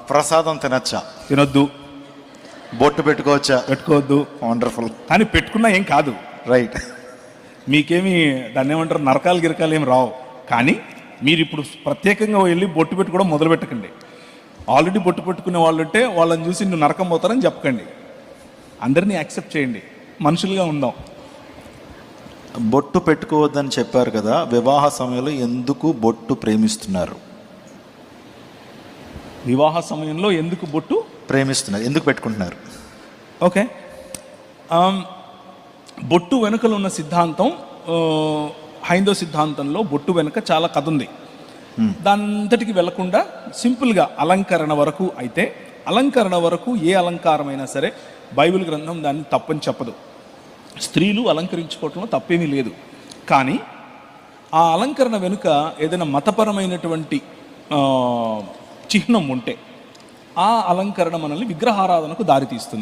ప్రసాదం తినచ్చా? తినొద్దు. బొట్టు పెట్టుకోవచ్చా? పెట్టుకోవద్దు. వండర్ఫుల్. కానీ పెట్టుకున్నా ఏం కాదు. రైట్. మీకేమి దాన్ని ఏమంటారు, నరకాలు గిరకాలు ఏమి రావు. కానీ మీరు ఇప్పుడు ప్రత్యేకంగా వెళ్ళి బొట్టు పెట్టుకోవడం మొదలు పెట్టకండి. ఆల్రెడీ బొట్టు పెట్టుకునే వాళ్ళు ఉంటే వాళ్ళని చూసి నువ్వు నరకం పోతారని చెప్పకండి. అందరినీ యాక్సెప్ట్ చేయండి, మనుషులుగా ఉందాం. బొట్టు పెట్టుకోవద్దని చెప్పారు కదా, వివాహ సమయంలో ఎందుకు బొట్టు ప్రేమిస్తున్నారు? వివాహ సమయంలో ఎందుకు బొట్టు ప్రేమిస్తున్నారు, ఎందుకు పెట్టుకుంటున్నారు? ఓకే, బొట్టు వెనుకలు ఉన్న సిద్ధాంతం, హైందవ సిద్ధాంతంలో బొట్టు వెనుక చాలా కథ ఉంది. దానంతటికి వెళ్లకుండా సింపుల్గా అలంకరణ వరకు అయితే, అలంకరణ వరకు ఏ అలంకారమైనా సరే బైబిల్ గ్రంథం దాన్ని తప్పని చెప్పదు. స్త్రీలు అలంకరించుకోవటంలో తప్పేమీ లేదు. కానీ ఆ అలంకరణ వెనుక ఏదైనా మతపరమైనటువంటి చిహ్నం ఉంటే ఆ అలంకరణ మనల్ని విగ్రహారాధనకు దారితీస్తుంది.